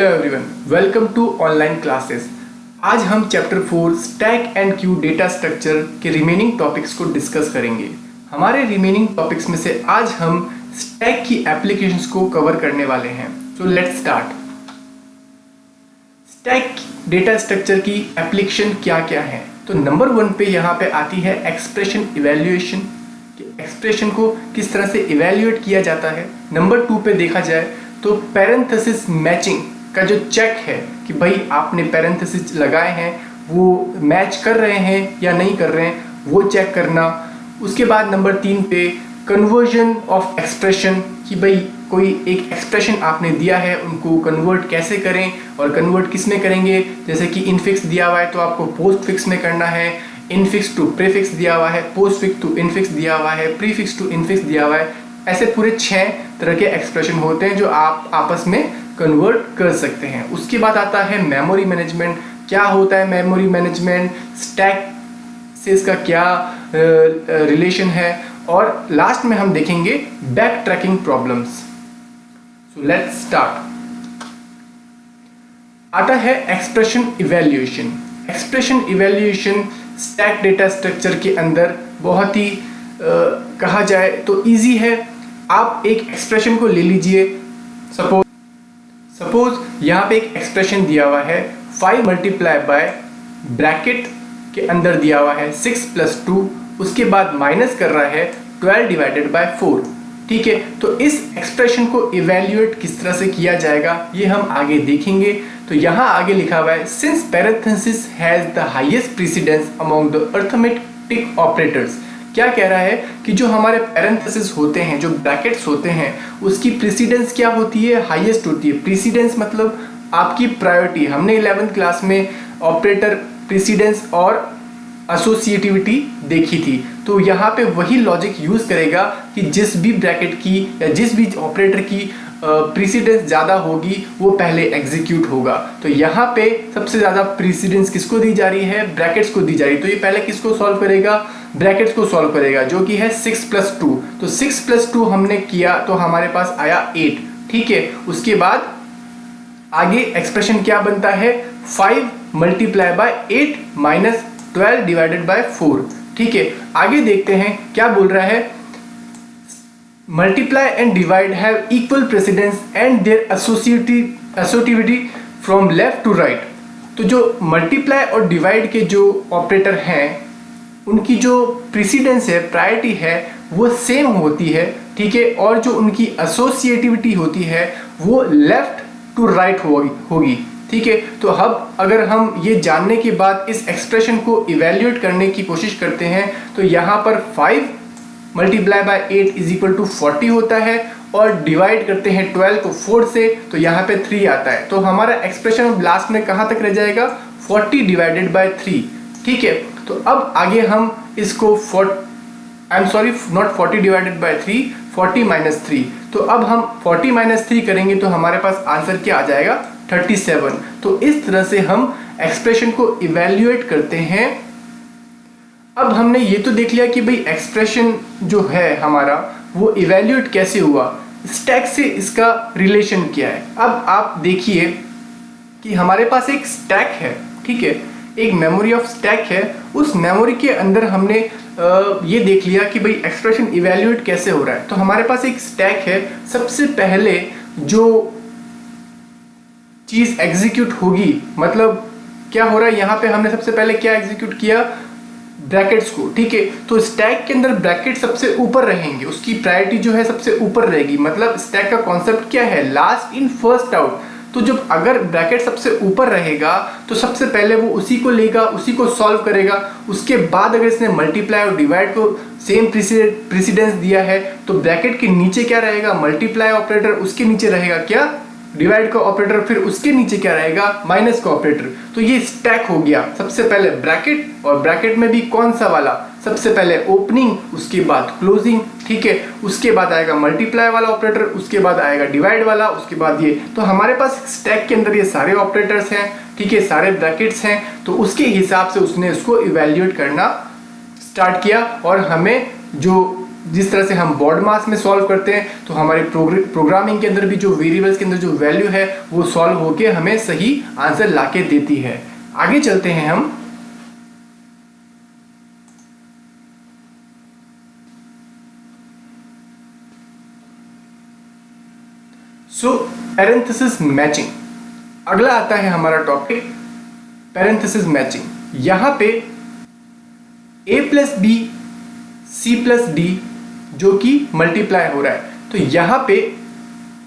Hello everyone, welcome to online classes. आज हम chapter 4 stack and queue data structure के remaining topics को discuss करेंगे। हमारे रिमेनिंग टॉपिक्स में से आज हम स्टैक की एप्लीकेशंस को कवर करने वाले हैं। So let's start. Stack data structure की एप्लीकेशन क्या क्या है? तो नंबर 1 पे यहाँ पे आती है एक्सप्रेशन इवैल्यूएशन, एक्सप्रेशन को किस तरह से इवैल्यूएट किया जाता है। नंबर 2 पे देखा जाए तो पैरेंथेसिस मैचिंग का जो चेक है कि भाई आपने पैरेंथेसिस लगाए हैं वो मैच कर रहे हैं या नहीं कर रहे हैं, वो चेक करना। उसके बाद नंबर 3 पे कन्वर्जन ऑफ एक्सप्रेशन कि भाई कोई एक एक्सप्रेशन आपने दिया है उनको कन्वर्ट कैसे करें और कन्वर्ट किस में करेंगे। जैसे कि इनफिक्स दिया हुआ है तो आपको पोस्ट फिक्स में करना है, इनफिक्स टू प्रीफिक्स दिया हुआ है, पोस्ट फिक्स टू इनफिक्स दिया हुआ है, प्रीफिक्स टू इनफिक्स दिया हुआ है। ऐसे पूरे 6 तरह के एक्सप्रेशन होते हैं जो आप आपस में कन्वर्ट कर सकते हैं। उसके बाद आता है मेमोरी मैनेजमेंट। क्या होता है मेमोरी मैनेजमेंट, स्टैक से इसका क्या रिलेशन है, और लास्ट में हम देखेंगे back tracking problems. So let's start. आता है expression evaluation. Expression evaluation stack data structure के अंदर बहुत ही कहा जाए तो इजी है। आप एक एक्सप्रेशन को ले लीजिए। सपोज यहाँ पे एक एक्सप्रेशन दिया हुआ है 5 मल्टीप्लाई बाय ब्रैकेट के अंदर दिया हुआ है 6 + 2, उसके बाद माइनस कर रहा है 12 डिवाइडेड बाय 4। ठीक है, तो इस एक्सप्रेशन को इवैल्यूएट किस तरह से किया जाएगा ये हम आगे देखेंगे। तो यहाँ आगे लिखा हुआ है since parenthesis has the highest precedence among the arithmetic operators. क्या कह रहा है कि जो हमारे पैरेंथेसिस होते हैं, जो ब्रैकेट्स होते हैं, उसकी प्रेसिडेंस क्या होती है? हाईएस्ट होती है। प्रेसिडेंस मतलब आपकी प्रायोरिटी। हमने 11th क्लास में ऑपरेटर प्रेसिडेंस और एसोसिएटिविटी देखी थी। तो यहाँ पे वही लॉजिक यूज करेगा कि जिस भी ब्रैकेट की या जिस भी ऑपरेटर की प्रेसिडेंस ज़्यादा होगी वो पहले एग्जीक्यूट होगा। तो यहाँ पे सबसे ज़्यादा प्रेसिडेंस किसको दी जा रही है? ब्रैकेट्स को दी जा रही है। तो ये पहले किसको सॉल्व करेगा? ब्रैकेट्स को सॉल्व करेगा, जो कि है 6 + 2। तो 6 + 2 हमने किया तो हमारे पास आया 8। ठीक है, उसके बाद आगे एक्सप्रेशन क्या बनता है? 5 multiply by 8 minus 12 divided by 4। ठीक है, आगे देखते हैं क्या बोल रहा है। Multiply and divide have equal precedence and their associativity from left to right. तो जो मल्टीप्लाई और डिवाइड के जो ऑपरेटर हैं उनकी जो प्रेसिडेंस है, प्रायोरिटी है, वो सेम होती है। ठीक है, और जो उनकी एसोसिएटिविटी होती है वो लेफ्ट टू राइट होगी। ठीक है, तो अब अगर हम ये जानने के बाद इस एक्सप्रेशन को इवैल्यूएट करने की कोशिश करते हैं तो यहाँ पर 5 मल्टीप्लाई बाय 8 = 40 होता है, और डिवाइड करते हैं 12 को 4 से तो यहाँ पे 3 आता है। तो हमारा एक्सप्रेशन लास्ट में कहाँ तक रह जाएगा? 40 डिवाइडेड बाय 3। ठीक है, तो अब आगे हम इसको 40 डिवाइडेड बाय 3, 40 - 3। तो अब हम 40 - 3 करेंगे तो हमारे पास आंसर क्या आ जाएगा? 37। तो इस तरह से हम एक्सप्रेशन को इवैल्यूएट करते हैं। अब हमने ये तो देख लिया कि भाई एक्सप्रेशन जो है हमारा वो इवैल्यूएट कैसे हुआ, स्टैक से इसका रिलेशन क्या है। अब आप देखिए कि हमारे पास एक स्टैक है। ठीक है, एक मेमोरी ऑफ स्टैक है। उस मेमोरी के अंदर हमने ये देख लिया कि भाई एक्सप्रेशन इवैल्यूएट कैसे हो रहा है। तो हमारे पास एक स्टैक है। सबसे पहले जो चीज़ एग्जीक्यूट होगी, मतलब क्या हो रहा है यहाँ पे, हमने सबसे पहले क्या एग्जीक्यूट किया? ब्रैकेट्स को। ठीक है, तो स्टैक के अंदर ब्रैकेट सबसे ऊपर रहेंगे, उसकी प्रायोरिटी जो है सबसे ऊपर रहेगी। मतलब स्टैक का कॉन्सेप्ट क्या है? Last in first out. तो जब अगर ब्रैकेट सबसे ऊपर रहेगा तो सबसे पहले वो उसी को लेगा, उसी को सॉल्व करेगा। उसके बाद अगर इसने मल्टीप्लाई और डिवाइड को सेम प्रेसिडेंस दिया है तो ब्रैकेट के नीचे क्या रहेगा? मल्टीप्लाई ऑपरेटर, उसके नीचे रहेगा क्या? डिवाइड का ऑपरेटर, फिर उसके नीचे क्या रहेगा? माइनस का ऑपरेटर। तो ये स्टैक हो गया। सबसे पहले ब्रैकेट, और ब्रैकेट में भी कौन सा वाला? सबसे पहले ओपनिंग, उसके बाद क्लोजिंग। ठीक है, उसके बाद आएगा मल्टीप्लाई वाला ऑपरेटर, उसके बाद आएगा डिवाइड वाला, उसके बाद ये। तो हमारे पास स्टैक के अंदर ये सारे ऑपरेटर्स हैं। ठीक है, सारे ब्रैकेट्स हैं। तो उसके हिसाब से उसने उसको इवैल्यूएट करना स्टार्ट किया और हमें जो जिस तरह से हम बोर्ड मास में सॉल्व करते हैं, तो हमारे प्रोग्रामिंग के अंदर भी जो वेरिएबल्स के अंदर जो वैल्यू है वो सॉल्व होके हमें सही आंसर लाके देती है। आगे चलते हैं हम। पैरेंथेसिस मैचिंग, अगला आता है हमारा टॉपिक पैरेंथेसिस मैचिंग। यहां पे a plus B C plus D जो कि मल्टीप्लाई हो रहा है, तो यहां पे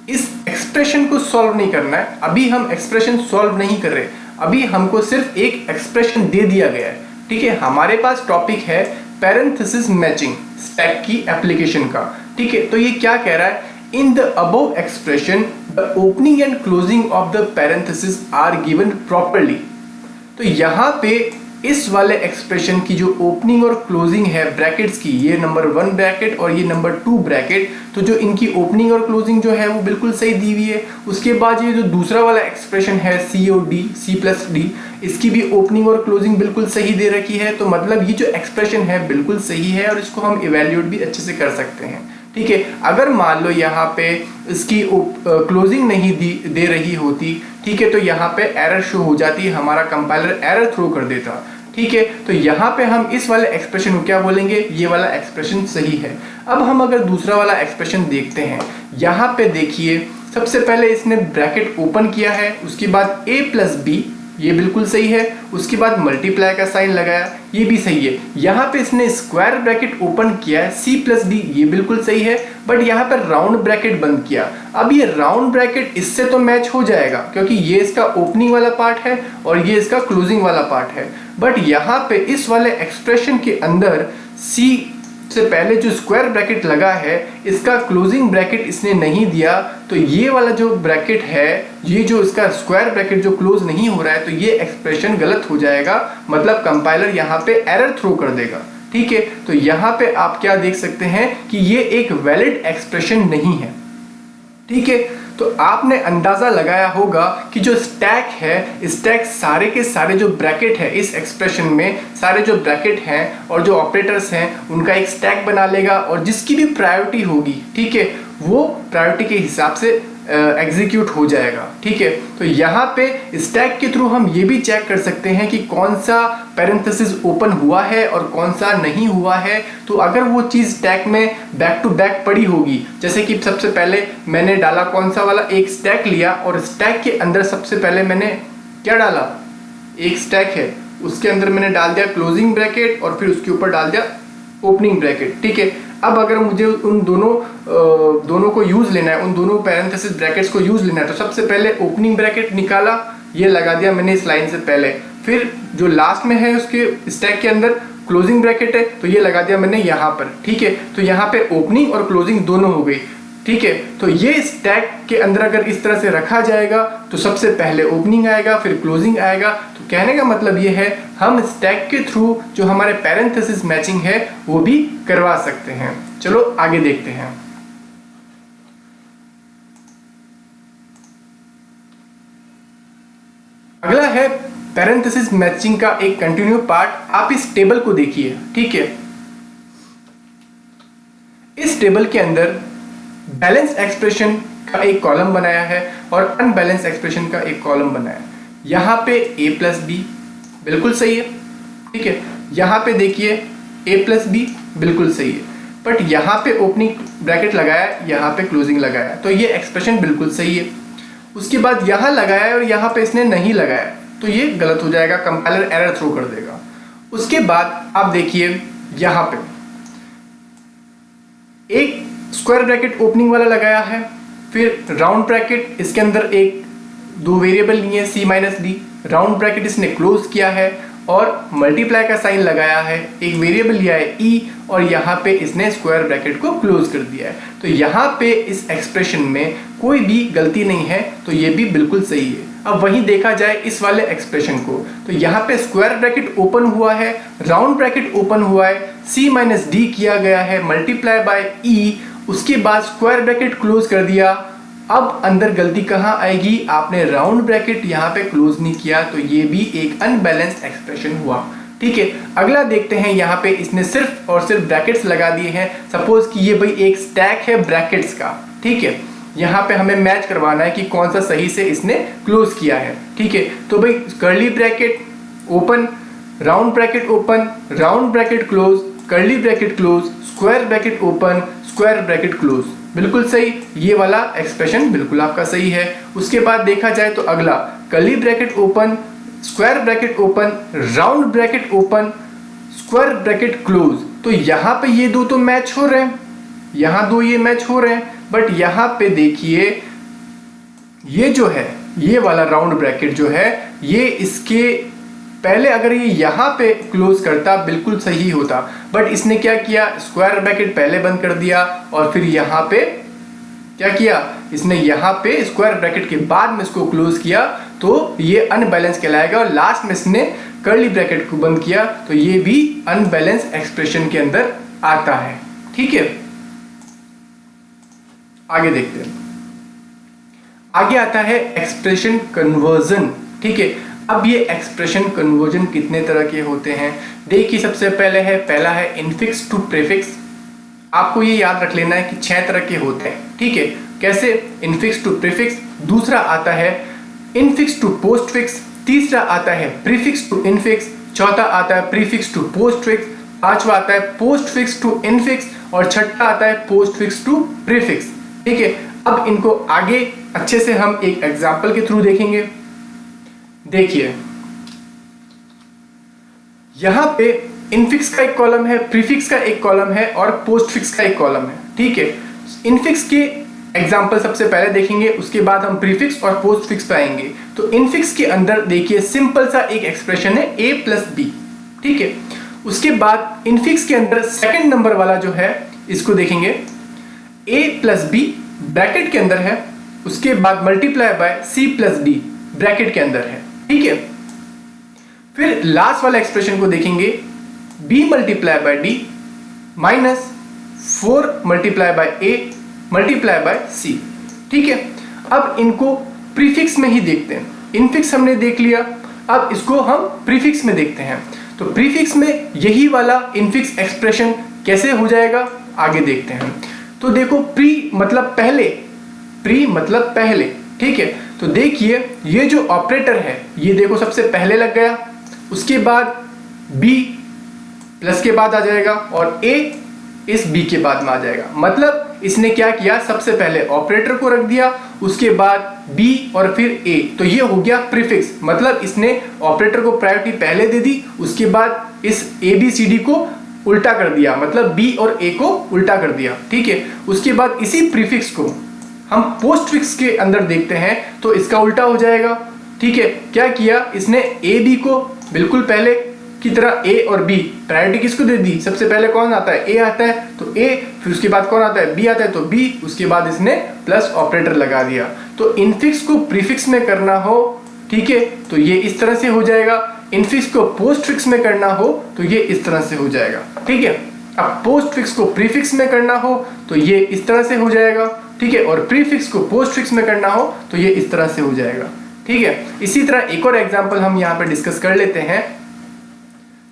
इस एक्सप्रेशन को सॉल्व नहीं करना है। अभी हम एक्सप्रेशन सॉल्व नहीं कर रहे, अभी हमको सिर्फ एक एक्सप्रेशन दे दिया गया है। ठीक है, हमारे पास टॉपिक है पैरेंथेसिस मैचिंग स्टैक की एप्लीकेशन का। ठीक है, तो ये क्या कह रहा है, in the above expression the opening and closing of the parenthesis are given properly. तो यहां पे इस वाले एक्सप्रेशन की जो ओपनिंग और क्लोजिंग है ब्रैकेट्स की, ये नंबर 1 ब्रैकेट और ये नंबर 2 ब्रैकेट, तो जो इनकी ओपनिंग और क्लोजिंग जो है वो बिल्कुल सही दी हुई है। उसके बाद ये जो दूसरा वाला एक्सप्रेशन है सी और डी, सी प्लस डी, इसकी भी ओपनिंग और क्लोजिंग बिल्कुल सही दे रखी है। तो मतलब ये जो एक्सप्रेशन है बिल्कुल सही है और इसको हम इवेल्यूएट भी अच्छे से कर सकते हैं। ठीक है, अगर मान लो यहाँ पे इसकी क्लोजिंग नहीं दे रही होती, ठीक है, तो यहाँ पे एरर शो हो जाती है, हमारा कंपाइलर एरर थ्रो कर देता। ठीक है, तो यहाँ पे हम इस वाले एक्सप्रेशन को क्या बोलेंगे, ये वाला एक्सप्रेशन सही है। अब हम अगर दूसरा वाला एक्सप्रेशन देखते हैं, यहाँ पे देखिए सबसे पहले इसने ब्रैकेट ओपन किया है, उसके बाद a प्लस बी, ये बिल्कुल सही है, उसके बाद मल्टीप्लाई का साइन लगाया, ये भी सही है। यहाँ पे इसने स्क्वायर ब्रैकेट ओपन किया है c प्लस डी, ये बिल्कुल सही है, बट यहाँ पर राउंड ब्रैकेट बंद किया। अब ये राउंड ब्रैकेट इससे तो मैच हो जाएगा क्योंकि ये इसका ओपनिंग वाला पार्ट है और ये इसका क्लोजिंग वाला पार्ट है, बट यहाँ पे इस वाले एक्सप्रेशन के अंदर c से पहले जो स्क्वायर ब्रैकेट लगा है इसका क्लोजिंग ब्रैकेट इसने नहीं दिया, तो ये वाला जो ब्रैकेट है, ये जो इसका स्क्वायर ब्रैकेट जो क्लोज नहीं हो रहा है, तो ये एक्सप्रेशन गलत हो जाएगा, मतलब कंपाइलर यहाँ पे एरर थ्रो कर देगा। ठीक है, तो यहाँ पे आप क्या देख सकते हैं कि ये एक वैलिड एक्सप्रेशन नहीं है। ठीक है, तो आपने अंदाजा लगाया होगा कि जो स्टैक है, स्टैक सारे के सारे जो ब्रैकेट है इस एक्सप्रेशन में, सारे जो ब्रैकेट हैं और जो ऑपरेटर्स हैं उनका एक स्टैक बना लेगा और जिसकी भी प्रायोरिटी होगी, ठीक है, वो प्रायोरिटी के हिसाब से एग्जीक्यूट हो जाएगा। ठीक है, तो यहाँ पे स्टैक के थ्रू हम ये भी चेक कर सकते हैं कि कौन सा पैरेंथेसिस ओपन हुआ है और कौन सा नहीं हुआ है। तो अगर वो चीज़ स्टैक में बैक टू बैक पड़ी होगी, जैसे कि सबसे पहले मैंने डाला कौन सा वाला, एक स्टैक लिया और स्टैक के अंदर सबसे पहले मैंने क्या डाला, एक स्टैक है, उसके अंदर मैंने डाल दिया क्लोजिंग ब्रैकेट और फिर उसके ऊपर डाल दिया ओपनिंग ब्रैकेट। ठीक है, अब अगर मुझे उन दोनों को यूज लेना है, उन दोनों पैरेंथेसिस ब्रैकेट्स को यूज लेना है, तो सबसे पहले ओपनिंग ब्रैकेट निकाला, ये लगा दिया मैंने इस लाइन से पहले, फिर जो लास्ट में है उसके स्टैक के अंदर क्लोजिंग ब्रैकेट है, तो ये लगा दिया मैंने यहाँ पर। ठीक है, तो यहाँ पे ओपनिंग और क्लोजिंग दोनों हो गई। ठीक है, तो ये स्टैक के अंदर अगर इस तरह से रखा जाएगा तो सबसे पहले ओपनिंग आएगा फिर क्लोजिंग आएगा। तो कहने का मतलब ये है हम स्टैक के थ्रू जो हमारे पैरेंथेसिस मैचिंग है वो भी करवा सकते हैं। चलो आगे देखते हैं। अगला है पैरेंथेसिस मैचिंग का एक कंटिन्यू पार्ट। आप इस टेबल को देखिए। ठीक है, इस टेबल के अंदर बैलेंस एक्सप्रेशन का एक कॉलम बनाया है और अनबैलेंस एक्सप्रेशन का एक कॉलम बनाया है। यहाँ पे a प्लस बी बिल्कुल सही है। ठीक है, यहाँ पे देखिए a प्लस बी बिल्कुल सही है, बट यहाँ पे ओपनिंग ब्रैकेट लगाया, यहाँ पे क्लोजिंग लगाया, तो ये एक्सप्रेशन बिल्कुल सही है। उसके बाद यहाँ लगाया और यहाँ पे इसने नहीं लगाया, तो ये गलत हो जाएगा, कंपाइलर एरर थ्रो कर देगा। उसके बाद आप देखिए यहाँ पे एक स्क्वायर ब्रैकेट ओपनिंग वाला लगाया है, फिर राउंड ब्रैकेट, इसके अंदर एक दो वेरिएबल लिए है c minus D, round bracket इसने क्लोज किया है और मल्टीप्लाई का साइन लगाया है, एक वेरिएबल लिया है e और यहाँ पे इसने स्क्वायर ब्रैकेट को क्लोज कर दिया है। तो यहाँ पे इस एक्सप्रेशन में कोई भी गलती नहीं है, तो ये भी बिल्कुल सही है। अब वहीं देखा जाए इस वाले एक्सप्रेशन को, तो यहाँ पे स्क्वायर ब्रैकेट ओपन हुआ है, राउंड ब्रैकेट ओपन हुआ है, c माइनस डी किया गया है, मल्टीप्लाई बाय e, उसके बाद स्क्वायर ब्रैकेट क्लोज कर दिया। अब अंदर गलती कहाँ आएगी, आपने राउंड ब्रैकेट यहाँ पे क्लोज नहीं किया, तो ये भी एक अनबैलेंस्ड एक्सप्रेशन हुआ। ठीक है। अगला देखते हैं, यहाँ पे इसने सिर्फ और सिर्फ ब्रैकेट्स लगा दिए हैं। सपोज कि ये भाई एक स्टैक है ब्रैकेट्स का, ठीक है। यहाँ पे हमें मैच करवाना है कि कौन सा सही से इसने क्लोज किया है, ठीक है। तो भाई curly bracket open, round bracket open, round bracket close, curly bracket close, square bracket open, square bracket close, बिल्कुल सही। ये वाला एक्सप्रेशन बिल्कुल आपका सही है। उसके बाद देखा जाए तो अगला curly bracket open, square bracket open, round bracket open, square bracket close. तो यहाँ पे ये दो तो मैच हो रहे हैं, यहाँ दो ये मैच हो रहे हैं, बट यहाँ पे देखिए ये जो है, ये वाला राउंड ब्रैकेट जो है, ये इसके पहले अगर ये यहाँ पे क्लोज करता बिल्कुल सही होता, बट इसने क्या किया, स्क्वायर ब्रैकेट पहले बंद कर दिया और फिर यहाँ पे क्या किया, इसने यहाँ पे स्क्वायर ब्रैकेट के बाद में इसको क्लोज किया, तो ये अनबैलेंस कहलाएगा। और लास्ट में इसने कर्ली ब्रैकेट को बंद किया, तो ये भी अनबैलेंस एक्सप्रेशन के अंदर आता है, ठीक है। आगे देखते हैं, आगे आता है एक्सप्रेशन कन्वर्जन, ठीक है। अब ये एक्सप्रेशन कन्वर्जन कितने तरह के होते हैं, देखिए सबसे पहले है, पहला है इनफिक्स टू प्रीफिक्स। आपको ये याद रख लेना है कि 6 तरह के होते हैं, ठीक है। कैसे, इनफिक्स टू प्रीफिक्स, दूसरा आता है इनफिक्स टू पोस्टफिक्स, तीसरा आता है प्रीफिक्स टू इनफिक्स, चौथा आता है प्रीफिक्स टू पोस्टफिक्स, पांचवा आता है पोस्टफिक्स टू इनफिक्स और छठा आता है पोस्टफिक्स टू प्रीफिक्स, ठीक है। अब इनको आगे अच्छे से हम एक एग्जांपल के थ्रू देखेंगे। देखिए यहां पे इनफिक्स का एक कॉलम है, प्रीफिक्स का एक कॉलम है और पोस्टफिक्स का एक कॉलम है, ठीक है। इनफिक्स के एग्जांपल सबसे पहले देखेंगे, उसके बाद हम प्रीफिक्स और पोस्टफिक्स पे आएंगे। तो इनफिक्स के अंदर देखिए सिंपल सा एक एक्सप्रेशन है a प्लस बी, ठीक है। उसके बाद इनफिक्स के अंदर सेकंड नंबर वाला जो है, इसको देखेंगे a प्लस बी ब्रैकेट के अंदर है, उसके बाद multiply by c plus D bracket के अंदर है, ठीक है। फिर लास्ट वाला एक्सप्रेशन को देखेंगे, b multiply by D minus 4 multiply by a multiply by c, ठीक है। अब इनको प्रीफिक्स में ही देखते हैं, इनफिक्स हमने देख लिया, अब इसको हम प्रीफिक्स में देखते हैं। तो प्रीफिक्स में यही वाला इनफिक्स एक्सप्रेशन कैसे हो जाएगा, आगे देखते हैं। तो देखो प्री मतलब पहले, प्री मतलब पहले, ठीक है। तो देखिए ये जो ऑपरेटर है, ये देखो सबसे पहले लग गया, उसके बाद b प्लस के बाद आ जाएगा और a इस b के बाद में आ जाएगा। मतलब इसने क्या किया, सबसे पहले ऑपरेटर को रख दिया, उसके बाद b और फिर a, तो ये हो गया प्रीफिक्स। मतलब इसने ऑपरेटर को प्रायोरिटी पहले दे दी, उसके बाद इस a b c d को उल्टा कर दिया, मतलब b और a को उल्टा कर दिया, ठीक है। उसके बाद इसी प्रीफिक्स को हम पोस्टफिक्स के अंदर देखते हैं, तो इसका उल्टा हो जाएगा, ठीक है। क्या किया इसने, a b को बिल्कुल पहले की तरह a और b प्रायोरिटी किसको दे दी, सबसे पहले कौन आता है, a आता है, तो a, फिर उसके बाद कौन आता है, b आता है, तो b, उसके बाद इसने प्लस ऑपरेटर लगा दिया। तो इनफिक्स को प्रीफिक्स में करना हो, ठीक है, तो ये इस तरह से हो जाएगा। इनफिक्स को पोस्टफिक्स में करना हो तो ये इस तरह से हो जाएगा, ठीक है। अब पोस्टफिक्स को प्रीफिक्स में करना हो तो ये इस तरह से हो जाएगा, ठीक है। और प्रीफिक्स को पोस्टफिक्स में करना हो तो ये इस तरह से हो जाएगा, ठीक है। इसी तरह एक और एग्जांपल हम यहाँ पे डिस्कस कर लेते हैं।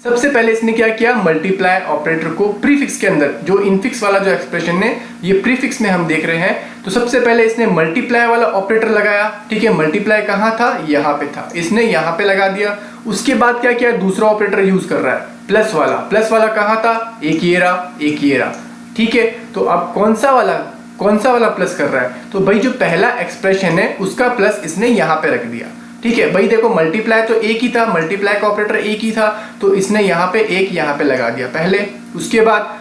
सबसे पहले इसने क्या किया, मल्टीप्लाई ऑपरेटर को प्रीफिक्स के अंदर, जो इनफिक्स वाला जो एक्सप्रेशन है ये प्रीफिक्स में हम देख रहे हैं, तो सबसे पहले इसने मल्टीप्लाई वाला ऑपरेटर लगाया, ठीक है। मल्टीप्लाई कहाँ था, यहाँ पे था, इसने यहाँ पे लगा दिया। उसके बाद क्या किया, दूसरा ऑपरेटर यूज कर रहा है, प्लस वाला। प्लस वाला कहाँ था, एक ये रहा, एक ये रहा, ठीक है। तो अब कौन सा वाला प्लस कर रहा है, तो भाई जो पहला एक्सप्रेशन है उसका प्लस इसने यहाँ पे रख दिया, ठीक है। भाई देखो मल्टीप्लाई तो एक ही था, मल्टीप्लाई का ऑपरेटर एक ही था, तो इसने यहाँ पे एक यहाँ पे लगा दिया पहले। उसके बाद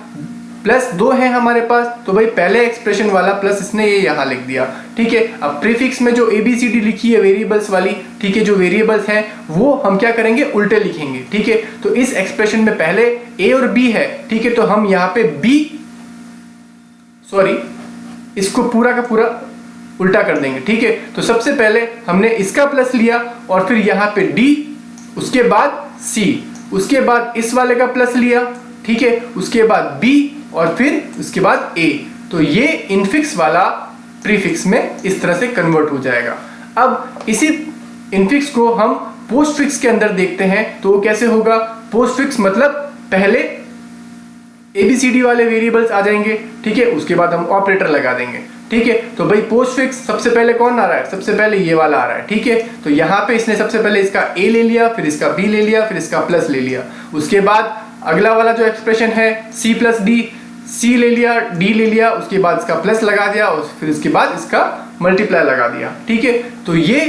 प्लस 2 है हमारे पास, तो भाई पहले एक्सप्रेशन वाला प्लस इसने ये यहाँ लिख दिया, ठीक है। अब प्रीफिक्स में जो ABCD लिखी है वेरिएबल्स वाली, ठीक है, जो वेरिएबल्स हैं वो हम क्या करेंगे, उल्टे लिखेंगे, ठीक है। तो इस एक्सप्रेशन में पहले A और B है, ठीक है, तो हम यहाँ पे इसको पूरा का पूरा उल्टा कर देंगे, ठीक है। तो सबसे पहले हमने इसका प्लस लिया और फिर यहाँ पे D, उसके बाद C, उसके बाद इस वाले का प्लस लिया, ठीक है, उसके बाद B और फिर उसके बाद A। तो ये इनफिक्स वाला प्रीफिक्स में इस तरह से कन्वर्ट हो जाएगा। अब इसी इनफिक्स को हम पोस्टफिक्स के अंदर देखते हैं, तो कैसे होगा, पोस्टफिक्स मतलब पहले ABCD वाले वेरिएबल्स आ जाएंगे, ठीक है, उसके बाद हम ऑपरेटर लगा देंगे, ठीक है। तो भाई पोस्टफिक्स सबसे पहले कौन आ रहा है, सबसे पहले ये वाला आ रहा है, ठीक है। तो यहाँ पे इसने सबसे पहले इसका A ले लिया, फिर इसका B ले लिया, फिर इसका प्लस ले लिया। उसके बाद अगला वाला जो एक्सप्रेशन है C प्लस D, C ले लिया, D ले लिया, उसके बाद इसका प्लस लगा दिया और फिर इसके बाद इसका मल्टीप्लाई लगा दिया, ठीक है। तो ये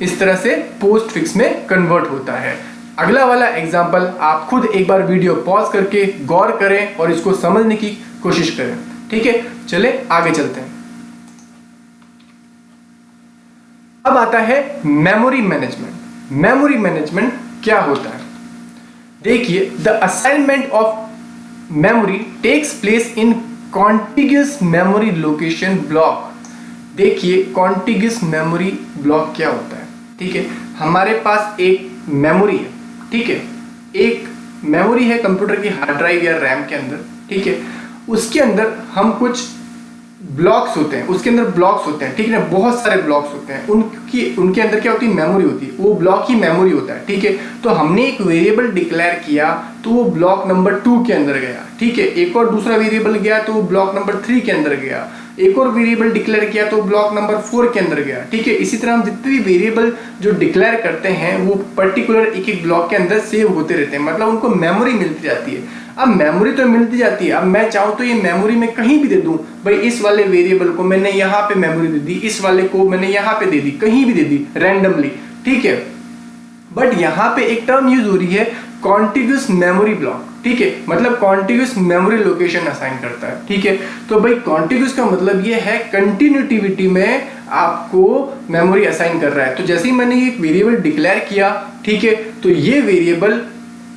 इस तरह से पोस्टफिक्स में कन्वर्ट होता है। अगला वाला एग्जाम्पल आप खुद एक बार वीडियो पॉज करके गौर करें और इसको समझने की कोशिश करें, ठीक है। चले आगे चलते हैं। अब आता है मेमोरी मैनेजमेंट। मेमोरी मैनेजमेंट क्या होता है? देखिए, the assignment of memory takes place in contiguous memory location block. देखिए, कॉन्टिग्यूअस मेमोरी ब्लॉक क्या होता है, ठीक है। हमारे पास एक मेमोरी है, ठीक है, एक मेमोरी है कंप्यूटर की हार्ड ड्राइव या रैम के अंदर, ठीक है। उसके अंदर हम कुछ ब्लॉक्स होते हैं, उसके अंदर ब्लॉक्स होते हैं, ठीक है ना, बहुत सारे ब्लॉक्स होते हैं। उनके अंदर क्या होती है, मेमोरी होती है, वो ब्लॉक ही मेमोरी होता है, ठीक है। तो हमने एक वेरिएबल डिक्लेयर किया तो वो ब्लॉक नंबर 2 के अंदर गया, ठीक है। एक और दूसरा वेरिएबल गया तो वो ब्लॉक नंबर 3 के अंदर गया। एक और वेरिएबल डिक्लेयर किया तो ब्लॉक नंबर 4 के अंदर गया, ठीक है। इसी तरह हम जितने भी वेरिएबल जो डिक्लेयर करते हैं वो पर्टिकुलर एक एक ब्लॉक के अंदर सेव होते रहते हैं, मतलब उनको मेमोरी मिलती जाती है। अब मेमोरी तो मिलती जाती है, अब मैं चाहूँ तो ये मेमोरी में कहीं भी दे दूं, भाई इस वाले वेरिएबल को मैंने यहाँ पे मेमोरी दे दी, इस वाले को मैंने यहाँ पे दे दी, कहीं भी दे दी रैंडमली, ठीक है। बट यहाँ पे एक टर्म यूज हो रही है कॉन्टिग्यूअस मेमोरी ब्लॉक, ठीक है, मतलब कॉन्टिग्यूअस मेमोरी लोकेशन असाइन करता है, ठीक है। तो भाई कॉन्टिग्यूअस का मतलब ये है कंटिन्यूटिविटी में आपको मेमोरी असाइन कर रहा है। तो जैसे ही मैंने एक वेरिएबल डिक्लेयर किया, ठीक है, तो ये वेरिएबल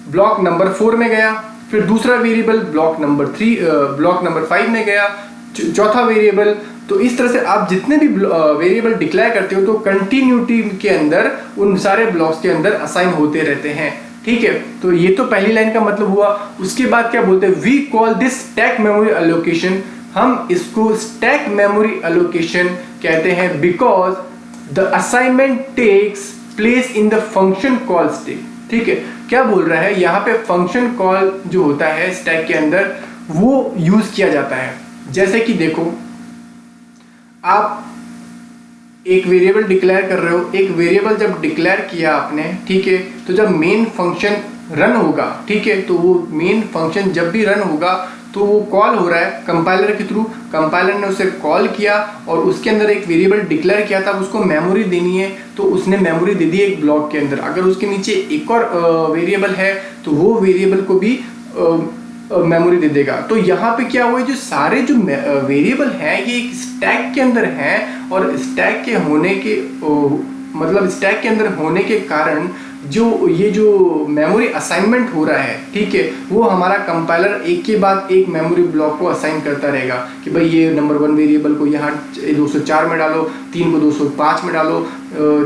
ब्लॉक नंबर 4 में गया, फिर दूसरा वेरिएबल ब्लॉक नंबर 5 में गया, चौथा वेरिएबल। तो इस तरह से आप जितने भी वेरिएबल डिक्लेयर करते हो तो कंटिन्यूटी के अंदर उन सारे ब्लॉक्स के अंदर असाइन होते रहते हैं, ठीक है। तो ये तो पहली लाइन का मतलब हुआ। उसके बाद क्या बोलते हैं, we call this stack memory allocation. हम इसको स्टैक मेमोरी एलोकेशन कहते हैं because the assignment takes place in the function call stack, ठीक है। क्या बोल रहा है यहाँ पे, फंक्शन कॉल जो होता है स्टैक के अंदर वो यूज किया जाता है। जैसे कि देखो, आप एक वेरिएबल डिक्लेयर कर रहे हो, एक वेरिएबल जब डिक्लेयर किया आपने, ठीक है, तो जब मेन फंक्शन रन होगा, ठीक है, तो वो मेन फंक्शन जब भी रन होगा तो वो कॉल हो रहा है कंपाइलर के थ्रू। कंपाइलर ने उसे कॉल किया और उसके अंदर एक वेरिएबल डिक्लेयर किया था, उसको मेमोरी देनी है तो उसने मेमोरी दे दी एक ब्लॉक के अंदर। अगर उसके नीचे एक और वेरिएबल है तो वो वेरिएबल को भी मेमोरी दे देगा। तो यहाँ पे क्या हुआ, जो सारे जो वेरिएबल हैं ये एक स्टैक के अंदर हैं और स्टैक के होने के मतलब स्टैक के अंदर होने के कारण जो ये जो मेमोरी असाइनमेंट हो रहा है, ठीक है, वो हमारा कंपाइलर एक के बाद एक मेमोरी ब्लॉक को असाइन करता रहेगा कि भाई ये नंबर 1 वेरिएबल को यहाँ 204 में डालो, 3 को 205 में डालो,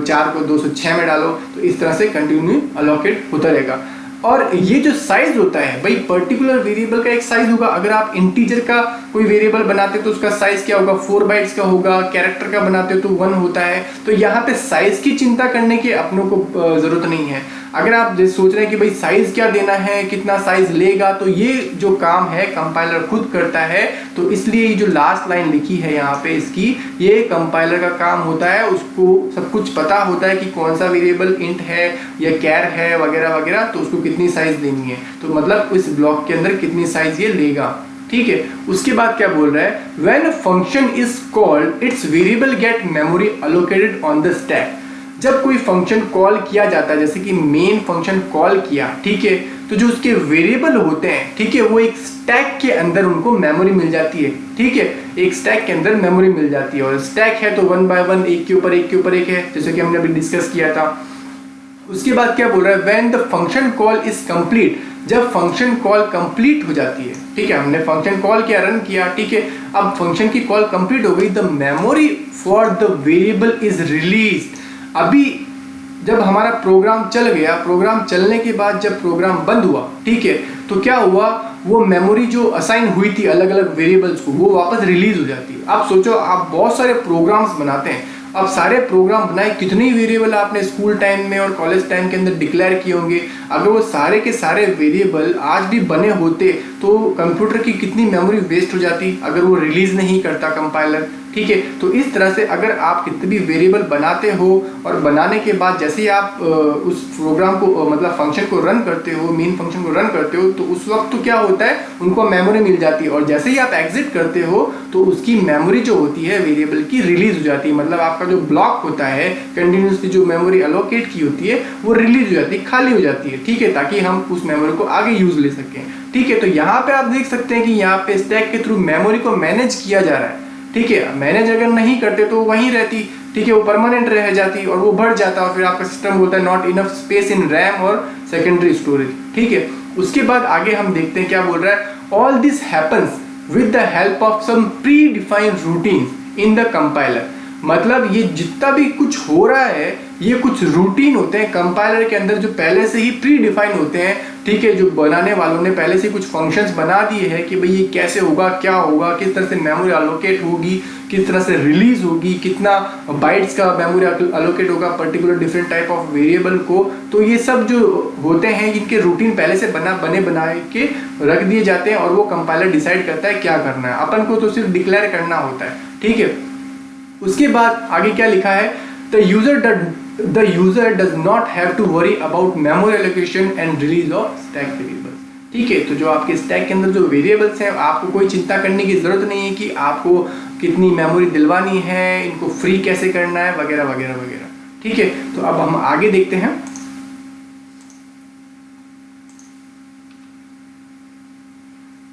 4 को 206 में डालो। तो इस तरह से कंटिन्यू अलोकेट होता रहेगा। और ये जो साइज होता है भाई, पर्टिकुलर वेरिएबल का एक साइज होगा। अगर आप इंटीजर का कोई वेरिएबल बनाते तो उसका साइज क्या होगा, 4 बाइट्स का होगा। कैरेक्टर का बनाते हो तो 1 होता है। तो यहाँ पे साइज की चिंता करने की अपनों को जरूरत नहीं है। अगर आप सोच रहे हैं कि भाई साइज क्या देना है, कितना साइज लेगा, तो ये जो काम है कंपाइलर खुद करता है। तो इसलिए ये जो लास्ट लाइन लिखी है यहाँ पे इसकी, ये कंपाइलर का काम होता है। उसको सब कुछ पता होता है कि कौन सा वेरिएबल इंट है या कैर है वगैरह वगैरह, तो उसको कितनी साइज देनी है, तो मतलब इस ब्लॉक के अंदर कितनी साइज ये लेगा, ठीक है। उसके बाद क्या बोल रहा है, when function is called its variable get memory allocated on the stack. जब कोई फंक्शन कॉल किया जाता है, जैसे कि मेन फंक्शन कॉल किया, ठीक है, तो जो उसके वेरिएबल होते हैं, ठीक है, वो एक स्टैक के अंदर उनको मेमोरी मिल जाती है, ठीक है, एक स्टैक के अंदर मेमोरी मिल जाती है। और स्टैक है तो 1 बाय 1 एक के ऊपर एक है, जैसे कि हमने अभी डिस्कस किया था। उसके बाद क्या बोल रहा है, when the function call is complete, जब फंक्शन कॉल कंप्लीट हो जाती है, ठीक है, हमने फंक्शन कॉल किया, रन किया, ठीक है, अब फंक्शन की कॉल कंप्लीट हो गई, the memory for the variable is released. अभी जब हमारा प्रोग्राम चल गया, प्रोग्राम चलने के बाद जब प्रोग्राम बंद हुआ, ठीक है, तो क्या हुआ, वो मेमोरी जो असाइन हुई थी अलग अलग वेरिएबल्स को, वो वापस रिलीज हो जाती है। आप सोचो, आप बहुत सारे प्रोग्राम्स बनाते हैं, अब सारे प्रोग्राम बनाए, कितने ही वेरिएबल आपने स्कूल टाइम में और कॉलेज टाइम के अंदर डिक्लेयर किए होंगे। अगर वो सारे के सारे वेरिएबल आज भी बने होते तो कंप्यूटर की कितनी मेमोरी वेस्ट हो जाती अगर वो रिलीज नहीं करता कंपाइलर। ठीक है, तो इस तरह से अगर आप कितने भी वेरिएबल बनाते हो और बनाने के बाद जैसे ही आप उस प्रोग्राम को मतलब फंक्शन को रन करते हो, मेन फंक्शन को रन करते हो, तो उस वक्त तो क्या होता है, उनको मेमोरी मिल जाती है, और जैसे ही आप एग्जिट करते हो तो उसकी मेमोरी जो होती है वेरिएबल की रिलीज हो जाती है। मतलब आपका जो ब्लॉक होता है कंटिन्यूसली जो मेमोरी एलोकेट की होती है वो रिलीज हो जाती है, खाली हो जाती है। ठीक है, ताकि हम उस मेमोरी को आगे यूज ले सकें। ठीक है, तो यहाँ पे आप देख सकते हैं कि यहाँ पे स्टैक के थ्रू मेमोरी को मैनेज किया जा रहा है। ठीक है, मैनेज अगर नहीं करते तो वहीं रहती, ठीक है, वो परमानेंट रह जाती और वो बढ़ जाता, और फिर आपका सिस्टम बोलता है not enough space in RAM और सेकेंडरी स्टोरेज। ठीक है, उसके बाद आगे हम देखते हैं क्या बोल रहा है, all this happens with the help of some predefined routine in the compiler. मतलब ये जितना भी कुछ हो रहा है ये कुछ रूटीन होते हैं कंपाइलर के अंदर जो पहले से ही प्री डिफाइन होते हैं। ठीक है, जो बनाने वालों ने पहले से कुछ फंक्शंस बना दिए हैं कि भाई ये कैसे होगा, क्या होगा, किस तरह से मेमोरी अलोकेट होगी, किस तरह से रिलीज होगी, कितना बाइट्स का मेमोरी अलोकेट होगा particular different type of variable को। तो ये सब जो होते हैं इनके रूटीन पहले से बनाए के रख दिए जाते हैं और वो कंपाइलर डिसाइड करता है क्या करना है, अपन को तो सिर्फ डिक्लेयर करना होता है। ठीक है, उसके बाद आगे क्या लिखा है, the user does not have to worry about memory allocation and release of stack variables। ठीक है, तो जो आपके स्टैक के अंदर जो वेरिएबल्स हैं आपको कोई चिंता करने की जरूरत नहीं है कि आपको कितनी मेमोरी दिलवानी है, इनको फ्री कैसे करना है, वगैरह वगैरह वगैरह। ठीक है, तो अब हम आगे देखते हैं।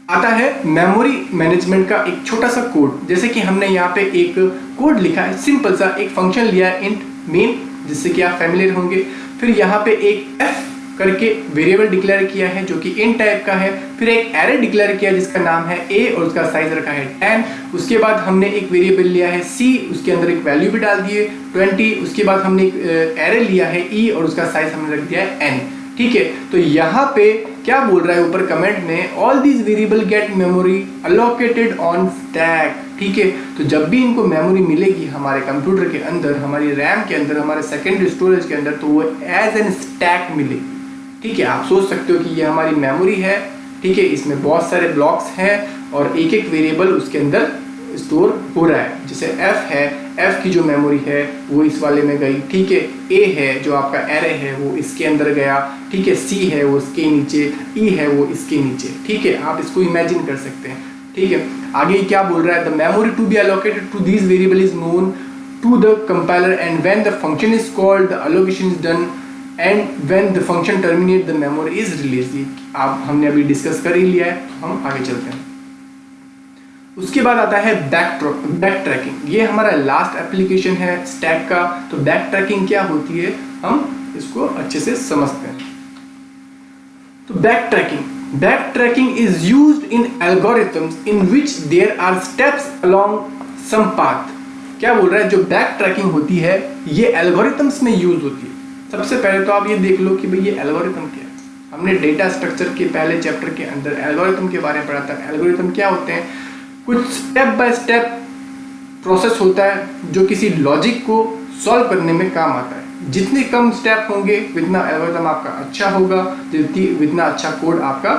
आता है मेमोरी मैनेजमेंट का एक छोटा सा कोड। जैसे कि हमने यहाँ पे एक कोड लिखा है, सिंपल सा एक फंक्शन लिया है इंट मेन, जिससे कि आप फैमिलियर होंगे। फिर यहाँ पे एक f करके वेरिएबल डिक्लेयर किया है जो कि int टाइप का है। फिर एक एरे डिक्लेयर किया जिसका नाम है a और उसका साइज रखा है 10। उसके बाद हमने एक वेरिएबल लिया है c, उसके अंदर एक वैल्यू भी डाल दिए 20। उसके बाद हमने एक एरे लिया है e और उसका साइज हमने रख दिया है n। ठीक है, तो यहाँ पे क्या बोल रहा है ऊपर कमेंट में, all these variable get memory allocated on stack. ठीक है, तो जब भी इनको मेमोरी मिलेगी हमारे कंप्यूटर के अंदर, हमारी रैम के अंदर, हमारे सेकेंडरी स्टोरेज के अंदर, तो वो एज एन स्टैक मिलेगी। ठीक है, आप सोच सकते हो कि ये हमारी मेमोरी है। ठीक है, इसमें बहुत सारे ब्लॉक्स हैं और एक एक वेरिएबल उसके अंदर स्टोर हो रहा है। जैसे f है, f की जो मेमोरी है वो इस वाले में गई। ठीक है, a है जो आपका एरे है वो इसके अंदर गया। ठीक है, c है वो इसके नीचे, e है वो इसके नीचे। ठीक है, आप इसको इमेजिन कर सकते हैं। ठीक है, आगे क्या बोल रहा है, the memory to be allocated to this variable is known to the compiler and when the function is called the allocation is done and when the function terminate the memory is release. आप हमने अभी discuss कर ही लिया है, तो हम आगे चलते हैं। उसके बाद आता है बैक ट्रैकिंग। ये हमारा लास्ट एप्लीकेशन है स्टैक का। तो बैक ट्रैकिंग क्या होती है हम इसको अच्छे से समझते हैं। तो backtracking is used in algorithms in which there are steps along some path. क्या बोल रहा है, जो बैक ट्रैकिंग होती है ये एल्गोरिथम्स में यूज होती है। सबसे पहले तो आप ये देख लो कि भाई ये एल्गोरिथम क्या है। हमने डेटा स्ट्रक्चर के पहले चैप्टर के अंदर एल्गोरिथम के बारे में पढ़ा था। एल्गोरिथम क्या होते हैं, कुछ स्टेप बाय स्टेप प्रोसेस होता है जो किसी लॉजिक को सॉल्व करने में काम आता है। जितने कम स्टेप होंगे उतना एल्गोरिथम आपका अच्छा होगा, जितना अच्छा कोड आपका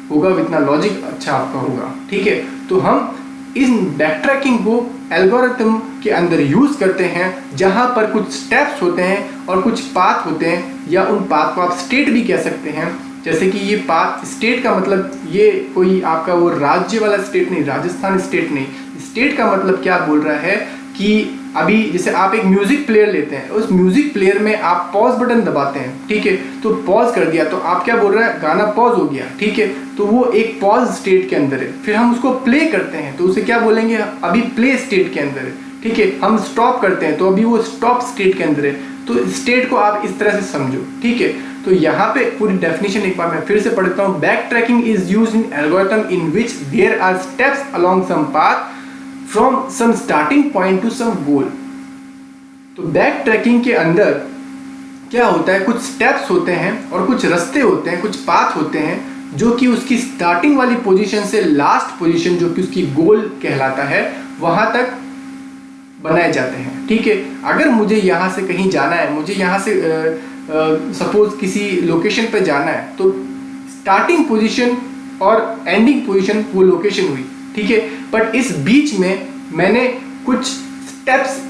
होगा उतना लॉजिक अच्छा आपका होगा। ठीक है, तो हम इस बैकट्रैकिंग को एल्गोरिथम के अंदर यूज करते हैं जहां पर कुछ स्टेप्स होते हैं और कुछ पाथ होते हैं, या उन पाथ को आप स्टेट भी कह सकते हैं। जैसे कि ये पाथ, स्टेट का मतलब ये कोई आपका वो राज्य वाला स्टेट नहीं, राजस्थान स्टेट नहीं। स्टेट का मतलब क्या बोल रहा है कि अभी जैसे आप एक म्यूजिक प्लेयर लेते हैं, उस म्यूजिक प्लेयर में आप पॉज बटन दबाते हैं। ठीक है, तो पॉज कर दिया तो आप क्या बोल रहे हैं, गाना पॉज हो गया। ठीक है, तो वो एक पॉज स्टेट के अंदर है। फिर हम उसको प्ले करते हैं तो उसे क्या बोलेंगे, अभी प्ले स्टेट के अंदर है। ठीक है, हम स्टॉप करते हैं तो अभी वो स्टॉप स्टेट के अंदर है। तो स्टेट को आप इस तरह से समझो। ठीक है, तो यहाँ पे पूरी डेफिनेशन एक बार मैं फिर से पढ़ता हूँ। Backtracking is used in algorithm in which there are steps along some path from some starting point to some goal. तो बैक ट्रैकिंग के अंदर क्या होता है, कुछ स्टेप्स होते हैं और कुछ रास्ते होते हैं, कुछ पाथ होते हैं जो कि उसकी स्टार्टिंग वाली पोजीशन से लास्ट पोजीशन जो कि उसकी गोल कहलाता है वहां तक बनाए जाते हैं। ठीक है, अगर मुझे यहाँ से कहीं जाना है, मुझे यहाँ से सपोज किसी लोकेशन पे जाना है, तो स्टार्टिंग पोजीशन और एंडिंग पोजीशन वो लोकेशन हुई। ठीक है, बट इस बीच में मैंने कुछ स्टेप्स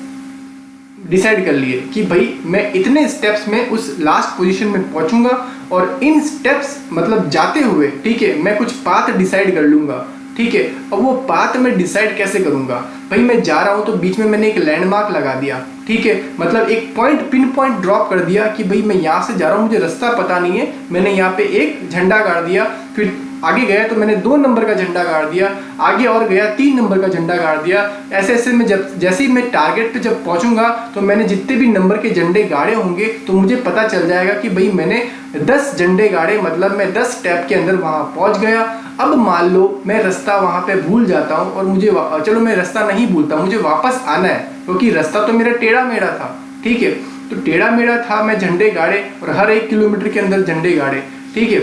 डिसाइड कर लिए कि भाई मैं इतने स्टेप्स में उस लास्ट पोजीशन में पहुंचूंगा, और इन स्टेप्स मतलब जाते हुए, ठीक है, मैं कुछ पाथ डिसाइड कर लूंगा। ठीक है, अब वो पाथ मैं डिसाइड कैसे करूंगा? भाई मैं जा रहा हूं तो बीच में मैंने एक लैंडमार्क लगा दिया। ठीक है, मतलब एक पॉइंट, पिन पॉइंट ड्रॉप कर दिया कि भाई मैं यहाँ से जा रहा हूँ, मुझे रास्ता पता नहीं है, मैंने यहाँ पे एक झंडा गाड़ दिया। फिर आगे गया तो मैंने 2 नंबर का झंडा गाड़ दिया, आगे और गया 3 नंबर का झंडा गाड़ दिया। ऐसे ऐसे में जैसे ही मैं टारगेट पे जब पहुंचूंगा तो मैंने जितने भी नंबर के झंडे गाड़े होंगे तो मुझे पता चल जाएगा कि भाई मैंने 10 झंडे गाड़े, मतलब मैं 10 स्टेप के अंदर वहां पहुंच गया। अब मान लो मैं रास्ता वहां पे भूल जाता हूं और मुझे, चलो मैं रास्ता नहीं भूलता, मुझे वापस आना है क्योंकि रास्ता तो मेरा टेढ़ा मेढ़ा था। ठीक है, तो टेढ़ा मेढ़ा था, मैं झंडे गाड़े और हर 1 किलोमीटर के अंदर झंडे गाड़े। ठीक है,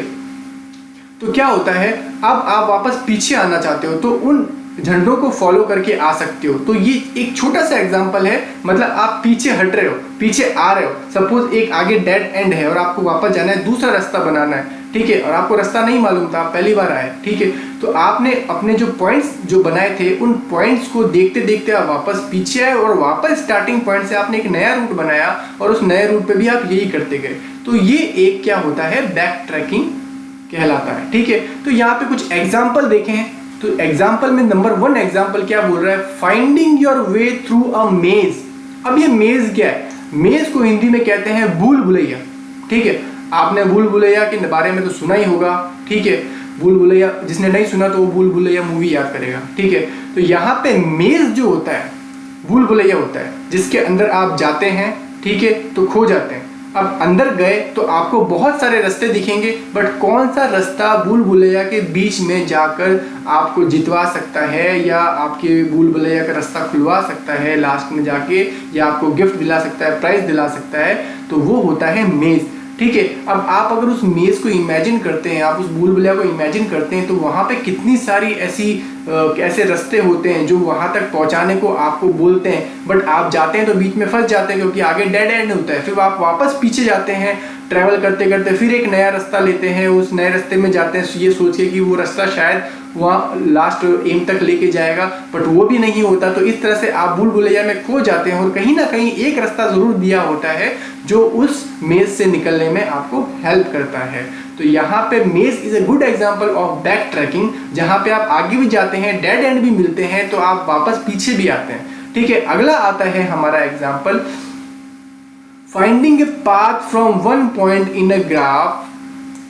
तो क्या होता है, अब आप वापस पीछे आना चाहते हो तो उन झंडों को फॉलो करके आ सकते हो। तो ये एक छोटा सा एग्जांपल है, मतलब आप पीछे हट रहे हो, पीछे आ रहे हो, सपोज एक आगे डेड एंड है और आपको वापस जाना है, दूसरा रास्ता बनाना है। ठीक है, और आपको रास्ता नहीं मालूम था, आप पहली बार आए। ठीक है, तो आपने अपने जो पॉइंट्स जो बनाए थे उन पॉइंट्स को देखते देखते आप वापस पीछे आए और वापस स्टार्टिंग पॉइंट से आपने एक नया रूट बनाया और उस नए रूट पे भी आप यही करते गए। तो ये एक क्या होता है, बैक ट्रैकिंग कहलाता है। ठीक है, तो यहाँ पे कुछ एग्जाम्पल देखें हैं। तो एग्जाम्पल में नंबर 1 एग्जाम्पल क्या बोल रहा है, finding your way through a मेज। अब ये मेज क्या है? मेज को हिंदी में कहते हैं भूल भुलैया। ठीक है, आपने भूल भुलैया के बारे में तो सुना ही होगा। ठीक है, भूल भुलैया, जिसने नहीं सुना तो वो भूल भुलैया मूवी याद करेगा। ठीक है, तो यहाँ पे मेज जो होता है भूल भुलैया होता है, जिसके अंदर आप जाते हैं, ठीक है, तो खो जाते हैं। अब अंदर गए तो आपको बहुत सारे रास्ते दिखेंगे, बट कौन सा रास्ता भूल भुलैया के बीच में जाकर आपको जितवा सकता है या आपके भूल भुलैया का रास्ता खुलवा सकता है लास्ट में जाके, या आपको गिफ्ट दिला सकता है, प्राइज दिला सकता है, तो वो होता है मेज। ठीक है, अब आप अगर उस मेज को इमेजिन करते हैं, आप उस भूल भुलैया को इमेजिन करते हैं, तो वहाँ पे कितनी सारी ऐसे रास्ते होते हैं जो वहाँ तक पहुँचाने को आपको बोलते हैं, बट आप जाते हैं तो बीच में फंस जाते हैं क्योंकि आगे डेड एंड होता है। फिर आप वापस पीछे जाते हैं, ट्रैवल करते करते फिर एक नया रास्ता लेते हैं, उस नए रास्ते में जाते हैं ये सोच के कि वो रास्ता शायद वहाँ लास्ट एम तक लेके जाएगा, बट वो भी नहीं होता। तो इस तरह से आप भूल भुलैया में खो जाते हैं और कहीं ना कहीं एक रास्ता जरूर दिया होता है जो उस मेज से निकलने में आपको हेल्प करता है। तो यहाँ पे मेज is a good example of back tracking, जहाँ पे आप आगे भी जाते हैं, डेड एंड भी मिलते हैं, तो आप वापस पीछे भी आते हैं। ठीक है, अगला आता है हमारा example, finding a path from one point in a graph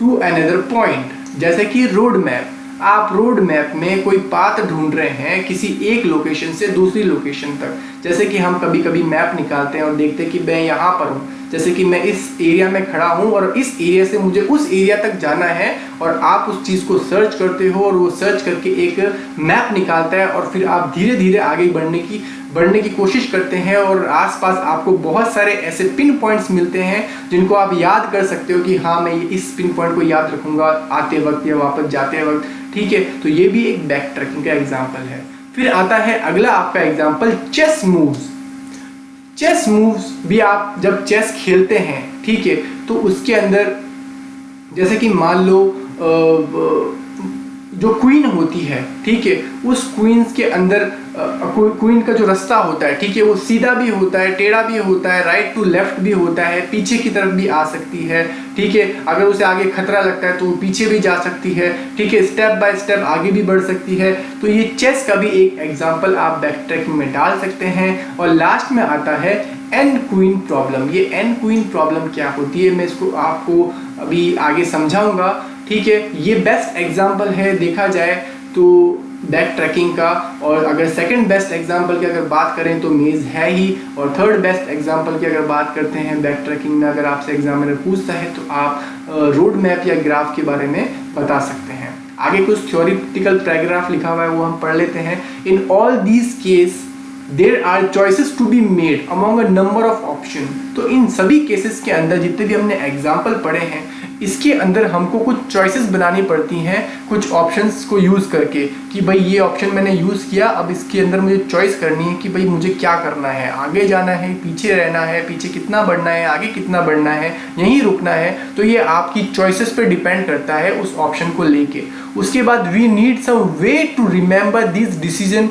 to another point. जैसे कि रोड मैप, आप रोड मैप में कोई पाथ ढूंढ रहे हैं किसी एक लोकेशन से दूसरी लोकेशन तक। जैसे कि हम कभी कभी मैप निकालते हैं और देखते हैं कि मैं यहाँ पर हूँ, जैसे कि मैं इस एरिया में खड़ा हूँ और इस एरिया से मुझे उस एरिया तक जाना है, और आप उस चीज़ को सर्च करते हो और वो सर्च करके एक मैप निकालता है, और फिर आप धीरे धीरे आगे बढ़ने की कोशिश करते हैं, और आसपास आपको बहुत सारे ऐसे पिन पॉइंट्स मिलते हैं जिनको आप याद कर सकते हो कि हाँ मैं इस पिन पॉइंट को याद रखूंगा आते वक्त या वापस जाते वक्त। ठीक है, तो ये भी एक बैक ट्रैकिंग का एग्जाम्पल है। फिर आता है अगला आपका example, chess moves. Chess moves भी आप जब चेस खेलते हैं, ठीक है, तो उसके अंदर जैसे कि मान लो जो क्वीन होती है, ठीक है, उस क्वींस के अंदर क्वीन का जो रास्ता होता है, ठीक है, वो सीधा भी होता है, टेढ़ा भी होता है, राइट टू लेफ्ट भी होता है, पीछे की तरफ भी आ सकती है। ठीक है, अगर उसे आगे खतरा लगता है तो वो पीछे भी जा सकती है। ठीक है, स्टेप बाय स्टेप आगे भी बढ़ सकती है। तो ये चेस का भी एक एग्जाम्पल आप बैक ट्रैकिंग में डाल सकते हैं। और लास्ट में आता है एंड क्वीन प्रॉब्लम। ये एंड क्वीन प्रॉब्लम क्या होती है, मैं इसको आपको अभी आगे समझाऊंगा। ठीक है, ये बेस्ट एग्जाम्पल है देखा जाए तो बैक ट्रैकिंग का। और अगर सेकंड बेस्ट एग्जाम्पल की अगर बात करें तो मेज है ही, और थर्ड बेस्ट एग्जाम्पल की अगर बात करते हैं बैक ट्रैकिंग में, अगर आपसे एग्जामिनर पूछता है तो आप रोड मैप या ग्राफ के बारे में बता सकते हैं। आगे कुछ थ्योरेटिकल पैराग्राफ लिखा हुआ है वो हम पढ़ लेते हैं। In all these case there are choices to be made among a number of option. तो इन सभी केसेस के अंदर जितने भी हमने एग्जाम्पल पढ़े हैं, इसके अंदर हमको कुछ चॉइसेस बनानी पड़ती हैं कुछ ऑप्शंस को यूज़ करके कि भाई ये ऑप्शन मैंने यूज़ किया, अब इसके अंदर मुझे चॉइस करनी है कि भाई मुझे क्या करना है, आगे जाना है, पीछे रहना है, पीछे कितना बढ़ना है, आगे कितना बढ़ना है, यहीं रुकना है। तो ये आपकी चॉइसेस पे डिपेंड करता है उस ऑप्शन को लेके। उसके बाद we need some way to remember this decision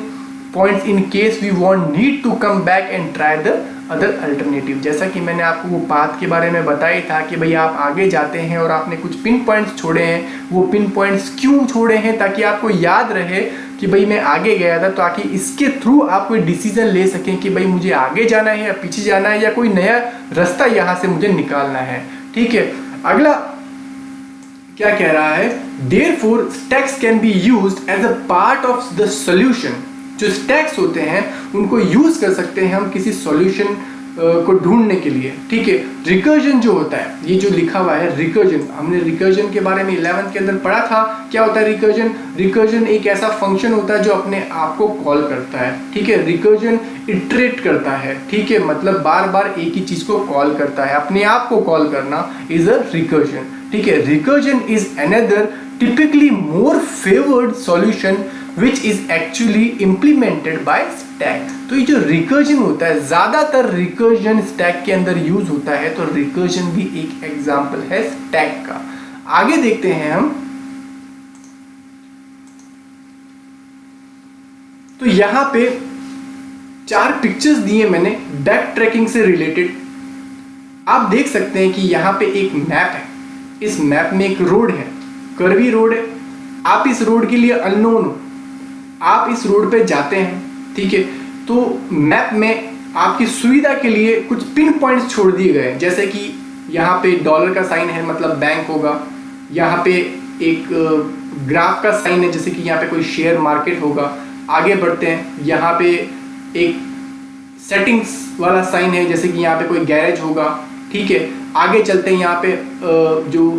points in case we want need to come back and try the other alternative. जैसा कि मैंने आपको वो पाथ के बारे में बताया था कि भाई आप आगे जाते हैं और आपने कुछ पिन पॉइंट्स छोड़े हैं, वो पिन पॉइंट्स क्यों छोड़े हैं, ताकि आपको याद रहे कि भाई मैं आगे गया था, ताकि इसके थ्रू आप कोई डिसीजन ले सकें कि भाई मुझे आगे जाना है या पीछे जाना है या कोई नया रास्ता यहाँ से मुझे निकालना है। ठीक है, अगला क्या कह रहा है, therefore stacks can be used as a part of the solution. जो स्टैक्स होते हैं उनको यूज कर सकते हैं हम किसी सॉल्यूशन को ढूंढने के लिए। ठीक है, रिकर्जन जो होता है, ये जो लिखा हुआ है रिकर्जन, हमने रिकर्जन के बारे में 11th के अंदर पढ़ा था। क्या होता है रिकर्जन? रिकर्जन एक ऐसा फंक्शन होता है जो अपने आप को कॉल करता है। ठीक है, रिकर्जन इटरेट करता है। ठीक है, मतलब बार बार एक ही चीज को कॉल करता है, अपने आप को कॉल करना इज अ रिकर्जन। ठीक है, recursion is another typically more favoured solution which is actually implemented by stack। तो ये जो रिकर्जन होता है, ज्यादातर रिकर्जन स्टैक के अंदर यूज होता है, तो रिकर्जन भी एक एग्जांपल है स्टैक का। आगे देखते हैं हम, तो यहां पे 4 पिक्चर्स दिए मैंने बैक ट्रैकिंग से रिलेटेड। आप देख सकते हैं कि यहां पे एक मैप है, इस मैप में एक रोड है, कर्वी रोड है। आप इस रोड के लिए अननोन हो, आप इस रोड पे जाते हैं। ठीक है, तो मैप में आपकी सुविधा के लिए कुछ पिन पॉइंट्स छोड़ दिए गए, जैसे कि यहाँ पे डॉलर का साइन है, मतलब बैंक होगा। यहाँ पे एक ग्राफ का साइन है, जैसे कि यहाँ पे कोई शेयर मार्केट होगा। आगे बढ़ते हैं, यहाँ पे एक सेटिंग्स वाला साइन है, जैसे कि यहाँ पे कोई गैरेज होगा। ठीक है, आगे चलते हैं, यहाँ पे जो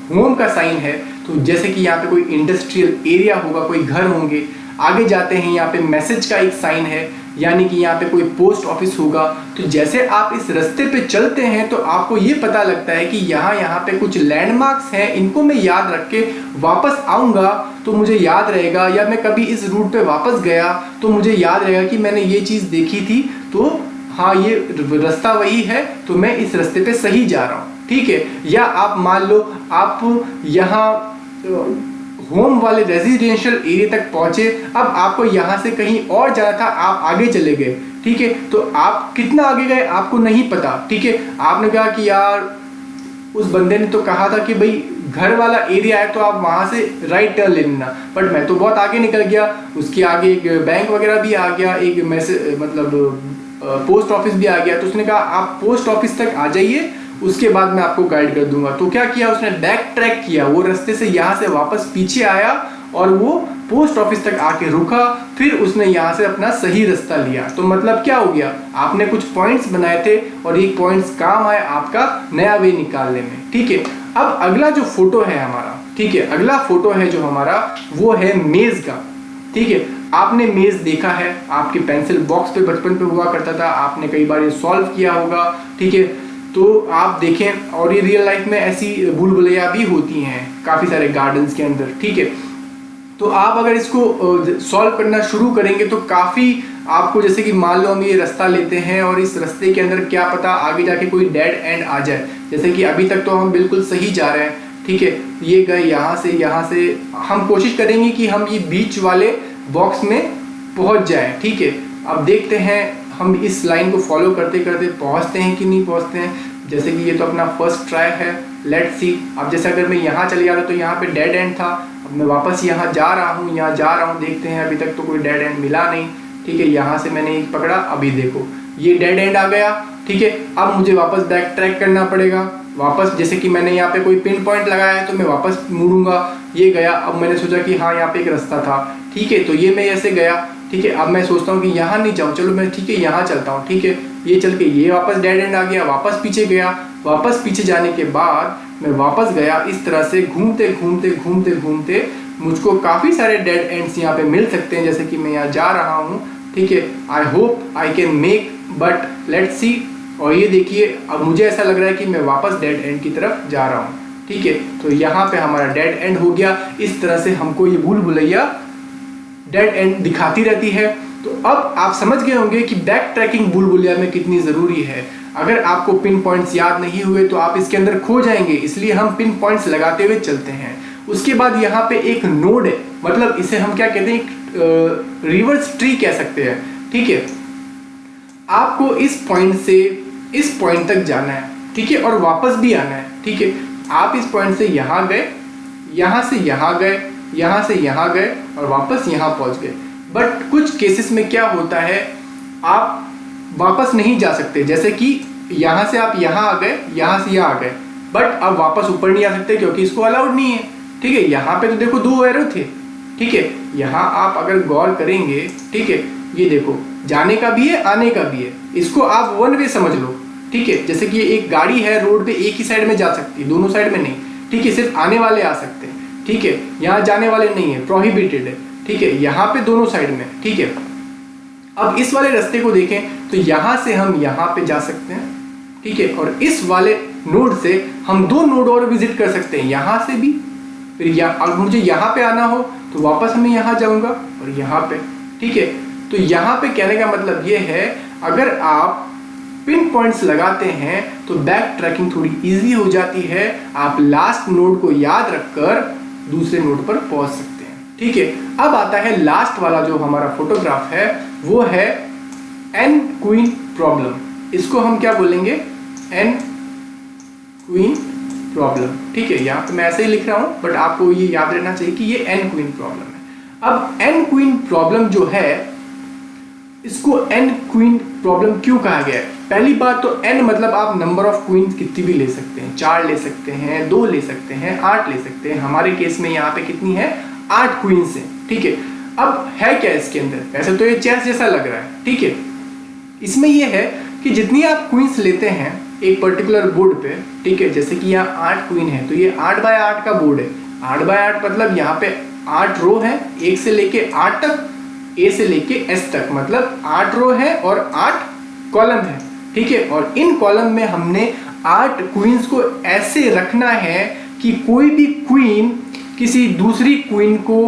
होम का साइन है, तो जैसे कि यहाँ पे कोई इंडस्ट्रियल एरिया होगा, कोई घर होंगे। आगे जाते हैं, यहाँ पे मैसेज का एक साइन है, यानी कि यहाँ पे कोई पोस्ट ऑफिस होगा। तो जैसे आप इस रास्ते पे चलते हैं तो आपको ये पता लगता है कि यहाँ पे कुछ लैंडमार्क्स हैं, इनको मैं याद रख के वापस आऊँगा तो मुझे याद रहेगा, या मैं कभी इस रूट पे वापस गया तो मुझे याद रहेगा कि मैंने ये चीज़ देखी थी, तो हाँ ये रास्ता वही है, तो मैं इस रास्ते पे सही जा रहा हूँ। ठीक है, या आप मान लो आप यहाँ होम वाले रेजिडेंशियल एरिया तक पहुंचे, अब आपको यहाँ से कहीं और जाना था, आप आगे चले गए। ठीक है, तो आप कितना आगे गए आपको नहीं पता। ठीक है, आपने कहा कि यार उस बंदे ने तो कहा था कि भाई घर वाला एरिया है तो आप वहां से राइट टर्न ले लेना, बट मैं तो बहुत आगे निकल गया, उसके आगे एक बैंक वगैरह भी आ गया, एक मैसेज मतलब पोस्ट ऑफिस भी आ गया। तो उसने कहा आप पोस्ट ऑफिस तक आ जाइए, उसके बाद मैं आपको गाइड कर दूंगा। तो क्या किया उसने, बैक ट्रैक किया, वो रास्ते से यहाँ से वापस पीछे आया और वो पोस्ट ऑफिस तक आके रुका, फिर उसने यहाँ से अपना सही रास्ता लिया। तो मतलब क्या हो गया, आपने कुछ पॉइंट्स बनाए थे और ये पॉइंट्स काम आए आपका नया वे निकालने में। ठीक है, अब अगला जो फोटो है हमारा, ठीक है, अगला फोटो है जो हमारा वो है मेज का। ठीक है, आपने मेज देखा है, आपके पेंसिल बॉक्स पे बचपन पे हुआ करता था, आपने कई बार ये सॉल्व किया होगा। ठीक है, तो आप देखें, और ये रियल लाइफ में ऐसी भूल भुलैया भी होती हैं काफ़ी सारे गार्डन्स के अंदर। ठीक है, तो आप अगर इसको सॉल्व करना शुरू करेंगे तो काफ़ी आपको, जैसे कि मान लो हम ये रास्ता लेते हैं और इस रास्ते के अंदर क्या पता आगे जाके कोई डेड एंड आ जाए, जैसे कि अभी तक तो हम बिल्कुल सही जा रहे हैं। ठीक है, ये गए यहाँ से हम कोशिश करेंगे कि हम ये बीच वाले बॉक्स में पहुँच जाएँ। ठीक है, अब देखते हैं हम इस लाइन को फॉलो करते करते पहुंचते हैं कि नहीं पहुंचते हैं। जैसे कि ये तो अपना फर्स्ट ट्राई है, लेट्स सी। अब जैसे अगर मैं यहाँ चले जा रहा तो यहाँ पे डेड एंड था, अब मैं वापस यहाँ जा रहा हूँ, देखते हैं अभी तक तो कोई डेड एंड मिला नहीं। ठीक है, यहाँ से मैंने एक पकड़ा, अभी देखो ये डेड एंड आ गया। ठीक है, अब मुझे वापस बैक ट्रैक करना पड़ेगा, वापस जैसे कि मैंने यहाँ पे कोई पिन पॉइंट लगाया है तो मैं वापस मुड़ूंगा, ये गया। अब मैंने सोचा कि हाँ यहाँ पे एक रास्ता था, ठीक है, तो ये मैं ऐसे गया। ठीक है, अब मैं सोचता हूँ कि यहाँ नहीं जाऊँ, चलो मैं ठीक है यहाँ चलता हूँ। ठीक है, ये चल के ये वापस डेड एंड आ गया, वापस पीछे गया, वापस पीछे जाने के बाद मैं वापस गया। इस तरह से घूमते घूमते घूमते घूमते मुझको काफ़ी सारे डेड एंड्स यहाँ पे मिल सकते हैं, जैसे कि मैं यहाँ जा रहा हूँ। ठीक है, I hope I can make, but let's see. और ये देखिए, अब मुझे ऐसा लग रहा है कि मैं वापस डेड एंड की तरफ जा रहा हूँ। ठीक है। तो यहाँ पे हमारा डेड एंड हो गया। इस तरह से हमको ये भूल भुलैया डेड एंड दिखाती रहती है। तो अब आप समझ गए होंगे कि बैक ट्रैकिंग भूल भुलैया में कितनी ज़रूरी है। अगर आपको पिन पॉइंट्स याद नहीं हुए तो आप इसके अंदर खो जाएंगे, इसलिए हम पिन पॉइंट्स लगाते हुए चलते हैं। उसके बाद यहाँ पे एक नोड है, मतलब इसे हम क्या कहते हैं, रिवर्स ट्री कह सकते हैं, ठीक है। आपको इस पॉइंट से इस पॉइंट तक जाना है, ठीक है, और वापस भी आना है, ठीक है। आप इस पॉइंट से यहाँ गए, यहाँ से यहाँ गए, यहाँ से यहाँ गए और वापस यहाँ पहुँच गए। बट कुछ केसेस में क्या होता है, आप वापस नहीं जा सकते। जैसे कि यहाँ से आप यहाँ आ गए, यहाँ से यहाँ आ गए, बट अब वापस ऊपर नहीं आ सकते क्योंकि इसको अलाउड नहीं है, ठीक है। यहाँ पे तो देखो 2 एरो थे, ठीक है। यहाँ आप अगर गौर करेंगे, ठीक है, ये देखो जाने का भी है, आने का भी है। इसको आप वन वे समझ लो, ठीक है। जैसे कि ये एक गाड़ी है, रोड पे एक ही साइड में जा सकती है, दोनों साइड में नहीं, ठीक है। सिर्फ आने वाले आ सकते हैं, ठीक है। यहाँ जाने वाले नहीं है, प्रोहिबिटेड है, ठीक है। यहाँ पे दोनों साइड में, ठीक है। अब इस वाले रास्ते को देखें तो यहाँ से हम यहाँ पे जा सकते हैं, ठीक है। और इस वाले नोड से हम 2 नोड और विजिट कर सकते हैं, यहाँ से भी। फिर अगर मुझे यहाँ पे आना हो तो वापस मैं यहाँ जाऊँगा और यहाँ पे, ठीक है। तो यहाँ पे कहने का मतलब ये है, अगर आप पिन पॉइंट्स लगाते हैं तो बैक ट्रैकिंग थोड़ी इजी हो जाती है। आप लास्ट नोड को याद रखकर दूसरे नोड पर पहुंच सकते हैं, ठीक है। अब आता है लास्ट वाला जो हमारा फोटोग्राफ है, वो है एन क्वीन प्रॉब्लम। इसको हम क्या बोलेंगे, एन क्वीन प्रॉब्लम, ठीक है। यहाँ पे मैं ऐसे ही लिख रहा हूँ, बट आपको ये याद रहना चाहिए कि ये एन क्वीन प्रॉब्लम है। अब एन क्वीन प्रॉब्लम जो है, इसको एन क्वीन प्रॉब्लम क्यों कहा गया है? पहली बात तो एन मतलब आप नंबर ऑफ क्वीन कितनी भी ले सकते हैं, 4 ले सकते हैं, 2 ले सकते हैं, 8 ले सकते हैं। हमारे केस में यहाँ पे कितनी है, 8 क्वींस है, ठीक है। अब है क्या इसके अंदर, वैसे तो ये चेस जैसा लग रहा है, ठीक है। इसमें ये है कि जितनी आप क्वींस लेते हैं एक पर्टिकुलर बोर्ड पे, ठीक है, जैसे कि यहाँ 8 क्वीन है तो ये 8 बाय 8 का बोर्ड है। 8 बाय 8 मतलब यहाँ पे 8 रो है, 1 से लेके 8 तक, ए से लेके एस तक, मतलब 8 रो है और 8 कॉलम है, ठीक है। और इन कॉलम में हमने 8 क्वींस को ऐसे रखना है कि कोई भी क्वीन किसी दूसरी क्वीन को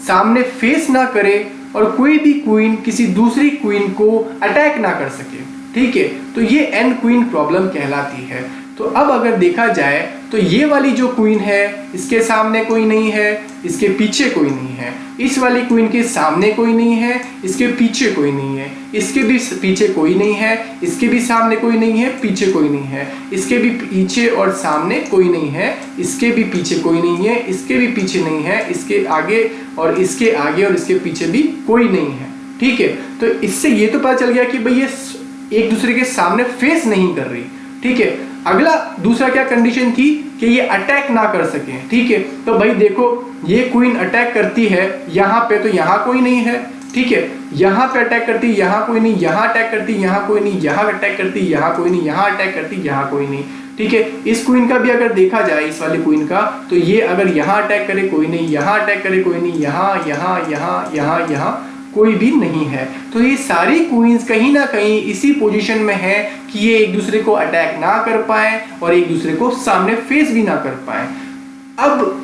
सामने फेस ना करे और कोई भी क्वीन किसी दूसरी क्वीन को अटैक ना कर सके, ठीक है। तो ये एन क्वीन प्रॉब्लम कहलाती है। तो अब अगर देखा जाए तो ये वाली जो क्वीन है, इसके सामने कोई नहीं है, इसके पीछे कोई नहीं है। इस वाली क्वीन के सामने कोई नहीं है, इसके पीछे कोई नहीं है, इसके भी पीछे कोई नहीं है, इसके भी सामने कोई नहीं है, पीछे कोई नहीं है, इसके भी पीछे और सामने कोई नहीं है, इसके भी पीछे कोई नहीं है, इसके भी पीछे नहीं है, इसके आगे और इसके आगे और इसके पीछे भी कोई नहीं है, ठीक है। तो इससे ये तो पता चल गया कि भाई ये एक दूसरे के सामने फेस नहीं कर रही, ठीक है। अगला दूसरा क्या कंडीशन थी कि ये अटैक ना कर सके, ठीक है। तो भाई देखो ये क्वीन अटैक करती है यहाँ पे, तो यहाँ कोई नहीं है, ठीक है। यहाँ पे अटैक करती है, यहाँ कोई नहीं, यहाँ अटैक करती है, यहाँ कोई नहीं, यहाँ अटैक करती है, यहाँ कोई नहीं, यहाँ अटैक करती है, यहाँ कोई नहीं, ठीक है। इस क्वीन का भी अगर देखा जाए, इस वाली क्वीन का, तो ये अगर यहाँ अटैक करे कोई नहीं, यहाँ अटैक करे कोई नहीं, यहाँ यहाँ यहाँ यहाँ यहाँ कोई भी नहीं है। तो ये सारी क्वींस कहीं ना कहीं इसी पोजीशन में है कि ये एक दूसरे को अटैक ना कर पाए और एक दूसरे को सामने फेस भी ना कर पाए। अब